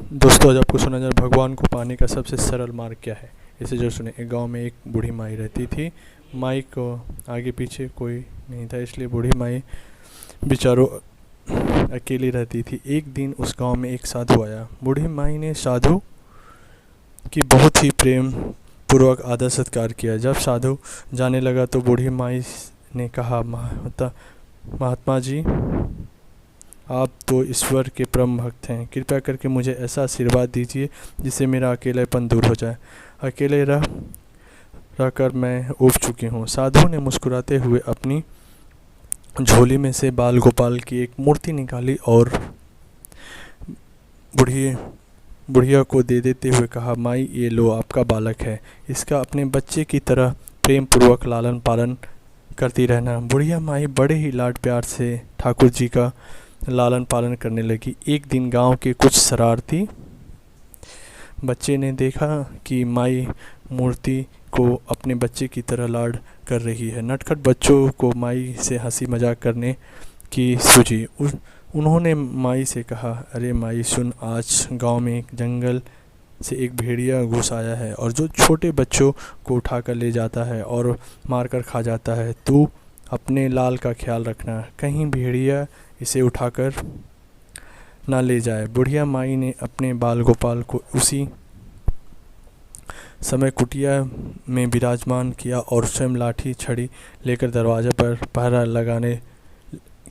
दोस्तों, आज आपको सुना जाए भगवान को पाने का सबसे सरल मार्ग क्या है। इसे जो सुने, एक गांव में एक बूढ़ी माई रहती थी। माई को आगे पीछे कोई नहीं था, इसलिए बूढ़ी माई बेचारों अकेली रहती थी। एक दिन उस गांव में एक साधु आया। बूढ़ी माई ने साधु की बहुत ही प्रेम पूर्वक आदर सत्कार किया। जब साधु जाने लगा तो बूढ़ी माई ने कहा, महात्मा जी, आप तो ईश्वर के परम भक्त हैं। कृपया करके मुझे ऐसा आशीर्वाद दीजिए जिससे मेरा अकेलेपन दूर हो जाए। अकेले रहकर मैं ऊब चुकी हूँ। साधु ने मुस्कुराते हुए अपनी झोली में से बाल गोपाल की एक मूर्ति निकाली और बुढ़िया को दे देते हुए कहा, माई, ये लो, आपका बालक है। इसका अपने बच्चे की तरह प्रेम पूर्वक लालन पालन करती रहना। बुढ़िया माई बड़े ही लाड प्यार से ठाकुर जी का लालन पालन करने लगी। एक दिन गांव के कुछ शरारती बच्चे ने देखा कि माई मूर्ति को अपने बच्चे की तरह लाड कर रही है। नटखट बच्चों को माई से हंसी मजाक करने की सूझी। उन्होंने माई से कहा, अरे माई सुन, आज गांव में एक जंगल से एक भेड़िया घुस आया है और जो छोटे बच्चों को उठाकर ले जाता है और मारकर खा जाता है। तू अपने लाल का ख्याल रखना, कहीं भेड़िया इसे उठाकर ना ले जाए। बुढ़िया माई ने अपने बाल गोपाल को उसी समय कुटिया में विराजमान किया और स्वयं लाठी छड़ी लेकर दरवाजे पर पहरा लगाने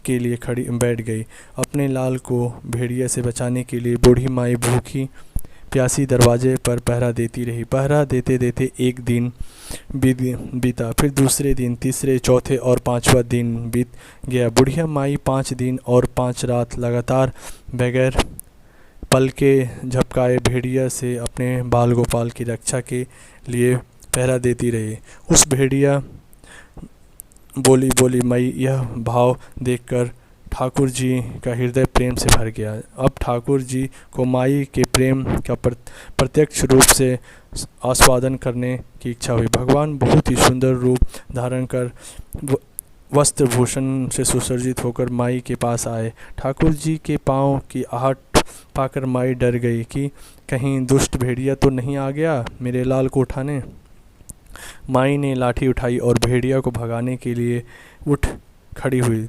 के लिए खड़ी बैठ गई। अपने लाल को भेड़िया से बचाने के लिए बूढ़ी माई भूखी प्यासी दरवाजे पर पहरा देती रही। पहरा देते देते एक दिन बीता, फिर दूसरे दिन, तीसरे, चौथे और पांचवा दिन बीत गया। बुढ़िया माई 5 दिन और 5 रात लगातार बगैर पलके झपकाए भेड़िया से अपने बाल गोपाल की रक्षा के लिए पहरा देती रही। उस भेड़िया बोली माई, यह भाव देखकर ठाकुर जी का हृदय प्रेम से भर गया। अब ठाकुर जी को माई के प्रेम का प्रत्यक्ष रूप से आस्वादन करने की इच्छा हुई। भगवान बहुत ही सुंदर रूप धारण कर वस्त्र भूषण से सुसज्जित होकर माई के पास आए। ठाकुर जी के पांव की आहट पाकर माई डर गई कि कहीं दुष्ट भेड़िया तो नहीं आ गया मेरे लाल को उठाने। माई ने लाठी उठाई और भेड़िया को भगाने के लिए उठ खड़ी हुई।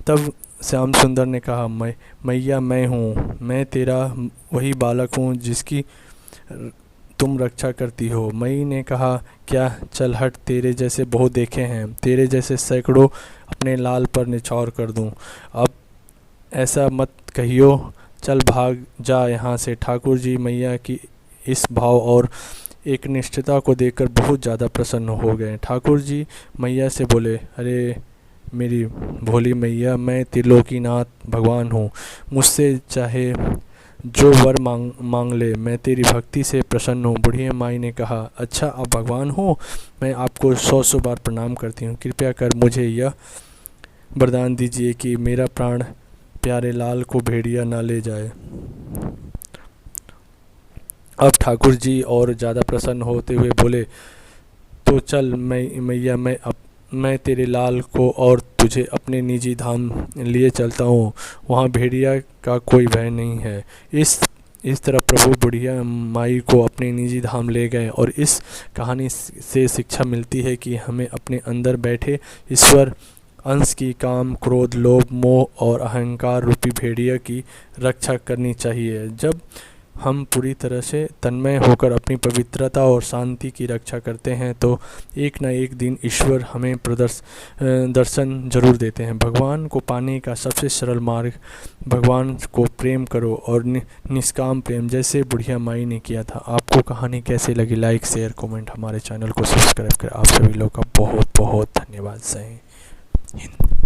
तब श्याम सुंदर ने कहा, मैया, मैं हूँ, मैं तेरा वही बालक हूँ जिसकी तुम रक्षा करती हो। मई ने कहा, क्या, चल हट, तेरे जैसे बहुत देखे हैं, तेरे जैसे सैकड़ों अपने लाल पर निछावर कर दूँ। अब ऐसा मत कहियो, चल भाग जा यहाँ से। ठाकुर जी मैया की इस भाव और एक निष्ठता को देखकर बहुत ज़्यादा प्रसन्न हो गए। ठाकुर जी मैया से बोले, अरे मेरी भोली मैया, मैं त्रिलोकीनाथ भगवान हूँ, मुझसे चाहे जो वर मांग ले, मैं तेरी भक्ति से प्रसन्न हूँ। बुढ़िया माई ने कहा, अच्छा, आप भगवान हो, मैं आपको 100 बार प्रणाम करती हूँ। कृपया कर मुझे यह वरदान दीजिए कि मेरा प्राण प्यारे लाल को भेड़िया ना ले जाए। अब ठाकुर जी और ज़्यादा प्रसन्न होते हुए बोले, तो चल मैया, मैं तेरे लाल को और तुझे अपने निजी धाम लिए चलता हूँ, वहाँ भेड़िया का कोई भय नहीं है। इस तरह प्रभु बुढ़िया माई को अपने निजी धाम ले गए। और इस कहानी से शिक्षा मिलती है कि हमें अपने अंदर बैठे ईश्वर अंश की काम, क्रोध, लोभ, मोह और अहंकार रूपी भेड़िया की रक्षा करनी चाहिए। जब हम पूरी तरह से तन्मय होकर अपनी पवित्रता और शांति की रक्षा करते हैं तो एक न एक दिन ईश्वर हमें दर्शन जरूर देते हैं। भगवान को पाने का सबसे सरल मार्ग, भगवान को प्रेम करो और निष्काम प्रेम, जैसे बुढ़िया माई ने किया था। आपको कहानी कैसी लगी? लाइक, शेयर, कमेंट, हमारे चैनल को सब्सक्राइब करें। आप सभी लोग का बहुत बहुत धन्यवाद। जय हिंद।